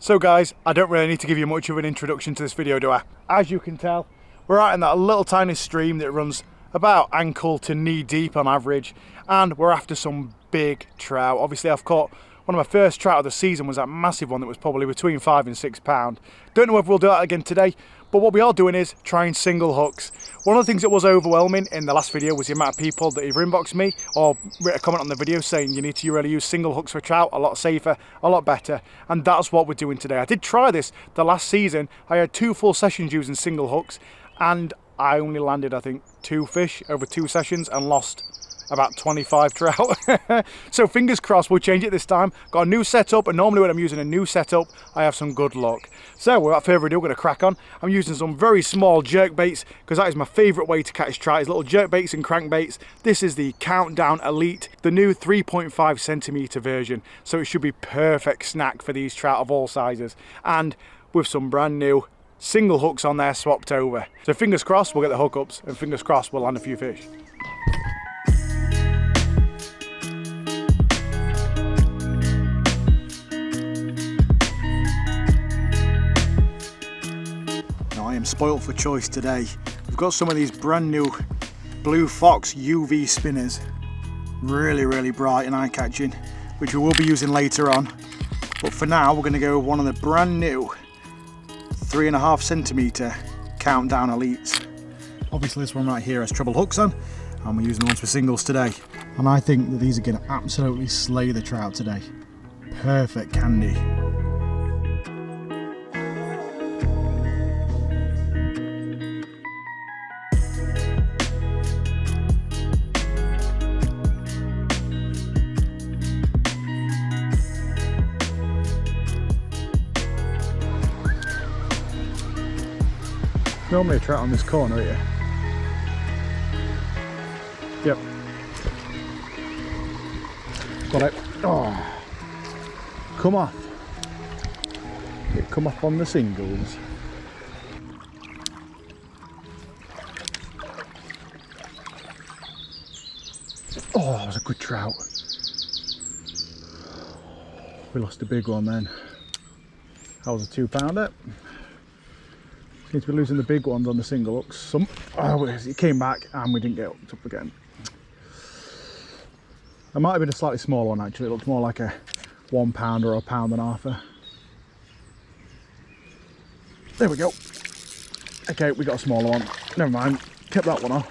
So guys, I don't really need to give you much of an introduction to this video, do I? As you can tell, we're out in that little tiny stream that runs about ankle to knee deep on average, and we're after some big trout. Obviously I've caught one of my first trout of the season, was that massive one that was probably between 5 and 6 pound. Don't know if we'll do that again today, but what we are doing is trying single hooks. One of the things that was overwhelming in the last video was the amount of people that either inboxed me or wrote a comment on the video saying you need to really use single hooks for trout, a lot safer, a lot better, and that's what we're doing today. I did try this the last season. I had 2 full sessions using single hooks and I only landed, I think, 2 fish over 2 sessions and lost about 25 trout. So fingers crossed we'll change it this time. Got a new setup, and normally when I'm using a new setup I have some good luck. So without further ado, we're going to crack on. I'm using some very small jerk baits because that is my favourite way to catch trout, is little jerk baits and crankbaits. This is the Countdown Elite, the new 3.5 centimetre version, so it should be perfect snack for these trout of all sizes, and with some brand new single hooks on there swapped over. So fingers crossed we'll get the hookups, and fingers crossed we'll land a few fish. I am spoilt for choice today. We've got some of these brand new Blue Fox UV spinners, really bright and eye-catching, which we will be using later on, but for now we're going to go with one of the brand new 3.5 centimetre Countdown Elites. Obviously this one right here has treble hooks on, and we're using the ones for singles today, and I think that these are going to absolutely slay the trout today. Perfect candy. Normally a trout on this corner here. Yep. Got it. Oh, come off. It come off on the singles. Oh, that was a good trout. We lost a big one then. That was a 2-pounder. Seem to be losing the big ones on the single hooks. It came back and we didn't get hooked up again. It might have been a slightly smaller one actually. It looks more like a 1 pounder or a 1.5 pounder. There we go. Okay, we got a smaller one. Never mind. Kept that one on.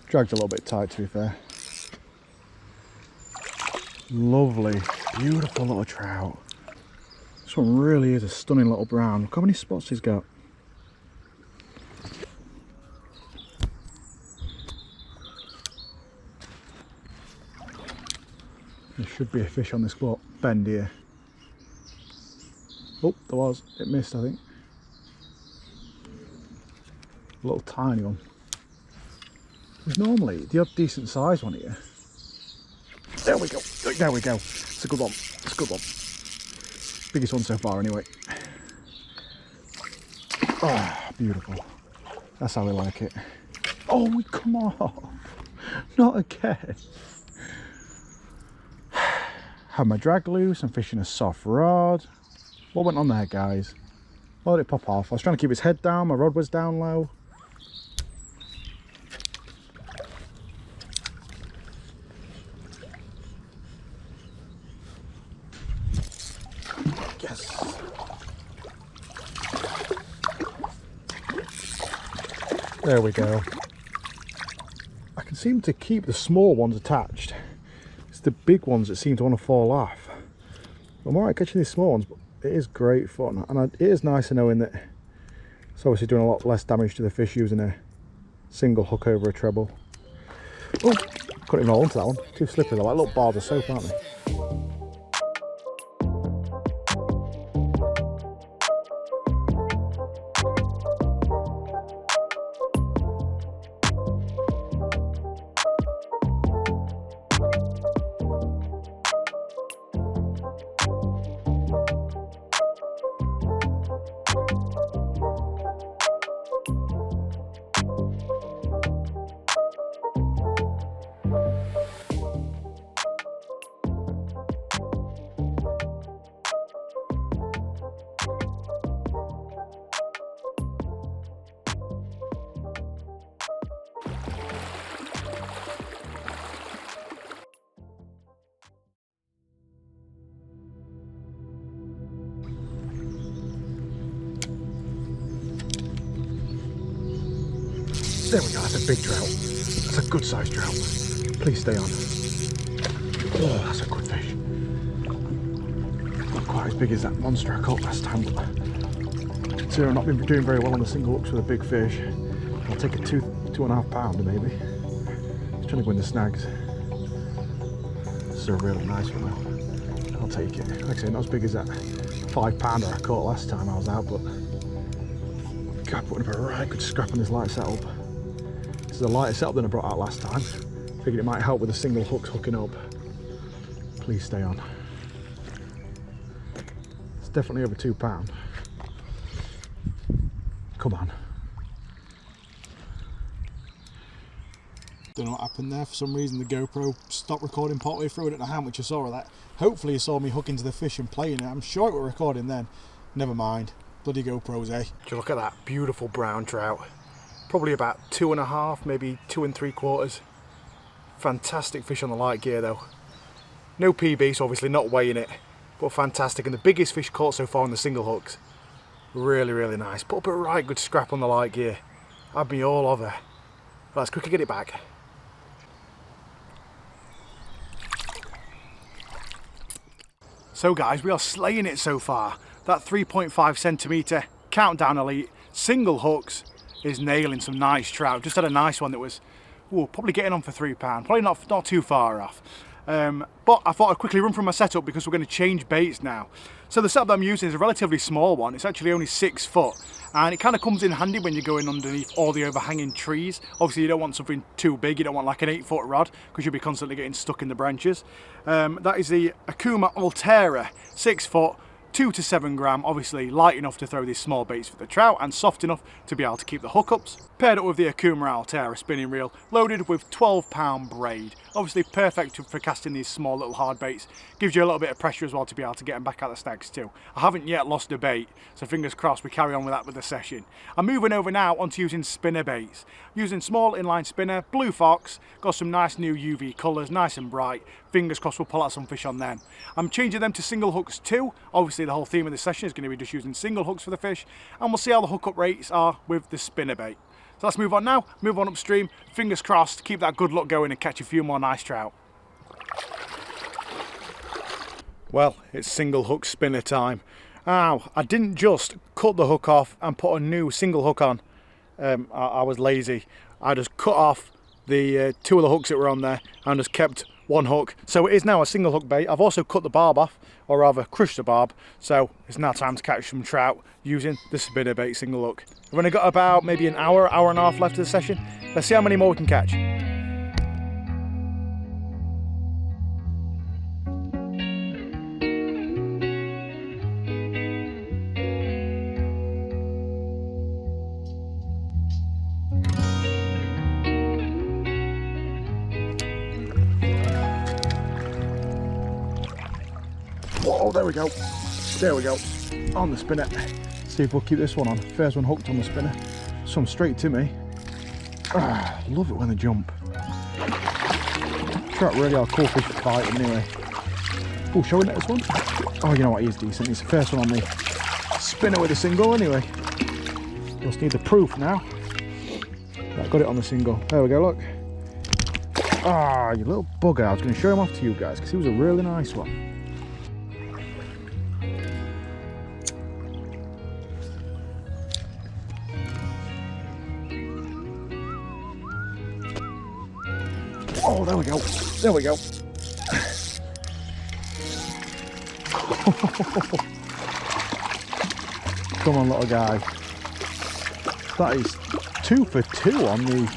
Dragged a little bit tight, to be fair. Lovely, beautiful little trout. This one really is a stunning little brown. Look how many spots he's got. There should be a fish on this bend here. Oh, there was. It missed, I think. A little tiny one. There's normally the odd decent sized one here. There we go. There we go. It's a good one. It's a good one. Biggest one so far anyway. Oh, beautiful. That's how we like it. Oh, come on. Not again. Had my drag loose. I'm fishing a soft rod. What went on there, guys? Why did it pop off? I was trying to keep his head down. My rod was down low. Yes. There we go. I can seem to keep the small ones attached. It's the big ones that seem to want to fall off. I'm alright catching these small ones, but it is great fun, and it is nice knowing that it's obviously doing a lot less damage to the fish using a single hook over a treble. Oh, couldn't even hold onto that one. Too slippery. They're like little bars of soap, aren't they? There we go, that's a big trout. That's a good sized trout. Please stay on. Oh, that's a good fish. Not quite as big as that monster I caught last time, but considering I've not been doing very well on the single hooks with a big fish, I'll take a 2.5 pounder maybe. Just trying to go in the snags. This is a really nice one though. I'll take it. Like I say, not as big as that 5 pounder I caught last time I was out, but God, putting up a right good scrap on this light setup. This is a lighter setup than I brought out last time. Figured it might help with the single hooks hooking up. Please stay on. It's definitely over 2 pounds. Come on. Don't know what happened there. For some reason the GoPro stopped recording partway through. I don't know how much you saw of that. Hopefully you saw me hooking to the fish and playing it. I'm sure it was recording then. Never mind. Bloody GoPros, eh? Just look at that beautiful brown trout. Probably about 2.5, maybe 2 3/4. Fantastic fish on the light gear though. No PB, so obviously not weighing it, but fantastic. And the biggest fish caught so far on the single hooks. Really, really nice. Put up a right good scrap on the light gear. I'd be all over. Let's quickly get it back. So guys, we are slaying it so far. That 3.5 centimetre countdown elite single hooks is nailing some nice trout. Just had a nice one that was probably getting on for £3. Probably not too far off. But I thought I'd quickly run through my setup because we're going to change baits now. So the setup that I'm using is a relatively small one. It's actually only 6 foot, and it kind of comes in handy when you're going underneath all the overhanging trees. Obviously you don't want something too big, you don't want like an 8-foot rod because you'll be constantly getting stuck in the branches. That is the Akuma Altera 6 foot, 2 to 7 gram, obviously light enough to throw these small baits for the trout and soft enough to be able to keep the hookups. Paired up with the Akuma Altera spinning reel, loaded with 12-pound braid. Obviously perfect for casting these small little hard baits. Gives you a little bit of pressure as well to be able to get them back out the snags too. I haven't yet lost a bait, so fingers crossed we carry on with that with the session. I'm moving over now onto using spinner baits. Using small inline spinner, Blue Fox, got some nice new UV colours, nice and bright. Fingers crossed we'll pull out some fish on them. I'm changing them to single hooks too. Obviously the whole theme of this session is going to be just using single hooks for the fish, and we'll see how the hookup rates are with the spinnerbait. So let's move on now, move on upstream. Fingers crossed, keep that good luck going and catch a few more nice trout. Well, it's single hook spinner time. Ow, I didn't just cut the hook off and put a new single hook on. I was lazy. I just cut off the 2 of the hooks that were on there and just kept 1 hook. So it is now a single hook bait. I've also cut the barb off, or rather crushed the barb. So it's now time to catch some trout using the spinnerbait single hook. We've only got about maybe an hour and a half left of the session. Let's see how many more we can catch. Oh, there we go. There we go. On the spinner. See if we'll keep this one on. First one hooked on the spinner. Some straight to me. Ah, love it when they jump. Trout really are cool fish to fight anyway. Oh, shall we net this one? Oh, you know what? He is decent. He's the first one on the spinner with a single anyway. Just need the proof now. Right, got it on the single. There we go, look. Ah, you little bugger. I was going to show him off to you guys because he was a really nice one. Oh, there we go. There we go. Come on, little guy. That is 2 for 2 on the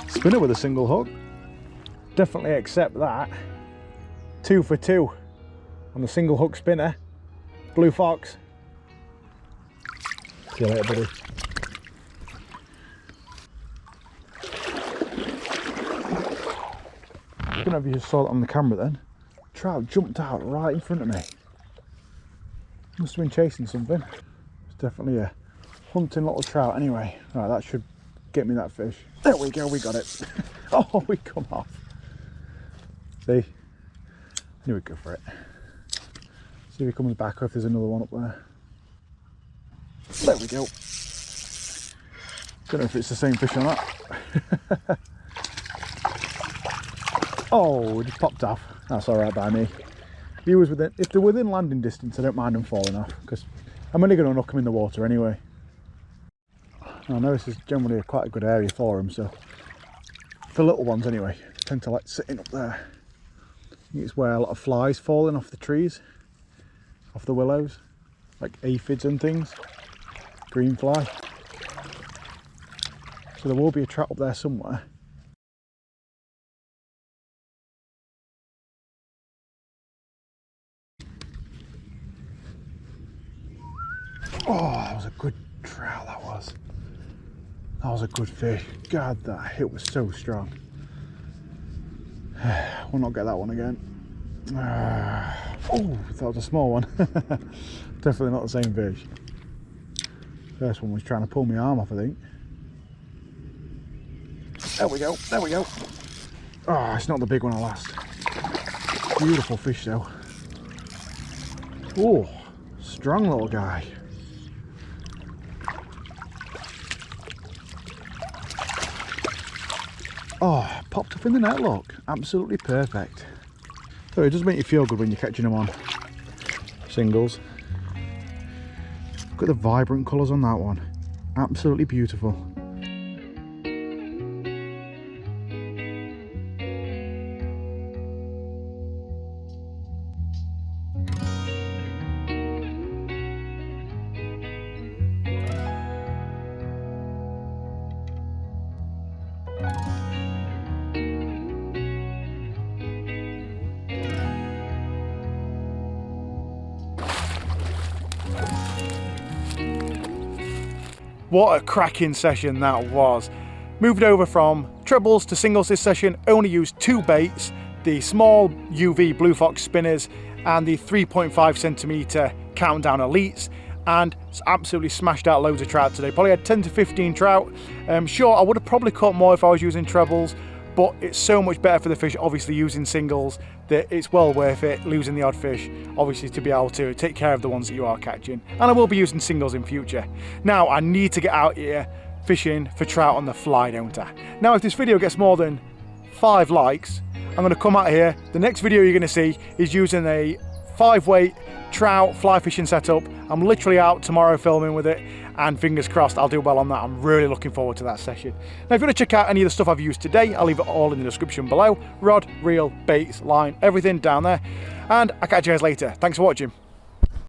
spinner with a single hook. Definitely accept that. 2 for 2 on the single hook spinner. Blue Fox. See you later, buddy. I don't know if you just saw that on the camera then. Trout jumped out right in front of me. Must have been chasing something. It's definitely a hunting little trout anyway. Right, that should get me that fish. There we go, we got it. Oh, we come off. See? I knew we'd go for it. See if he comes back or if there's another one up there. There we go. Don't know if it's the same fish or not. Oh, it just popped off. That's all right by me. If they're within landing distance, I don't mind them falling off because I'm only going to knock them in the water anyway. I know this is generally quite a good area for them, so for little ones anyway, they tend to like sitting up there. It's where a lot of flies falling off the trees, off the willows, like aphids and things, green fly. So there will be a trout up there somewhere. Oh, that was a good trout, that was. That was a good fish. God, that hit was so strong. We'll not get that one again. Oh, that was a small one. Definitely not the same fish. First one was trying to pull my arm off, I think. There we go, there we go. Oh, it's not the big one at last. Beautiful fish though. Oh, strong little guy. Oh, popped up in the net, look. Absolutely perfect. So it does make you feel good when you're catching them on singles. Look at the vibrant colours on that one. Absolutely beautiful. What a cracking session that was. Moved over from trebles to singles this session, only used 2 baits, the small UV Blue Fox spinners and the 3.5cm Countdown Elites, and absolutely smashed out loads of trout today. Probably had 10 to 15 trout. Sure, I would have probably caught more if I was using trebles, but it's so much better for the fish obviously using singles that it's well worth it losing the odd fish obviously to be able to take care of the ones that you are catching. And I will be using singles in future. Now I need to get out here fishing for trout on the fly, don't I? Now if this video gets more than 5 likes, I'm going to come out here. The next video you're going to see is using a 5-weight trout fly fishing setup. I'm literally out tomorrow filming with it, and fingers crossed I'll do well on that. I'm really looking forward to that session. Now if you want to check out any of the stuff I've used today, I'll leave it all in the description below. Rod, reel, baits, line, everything down there. And I'll catch you guys later. Thanks for watching.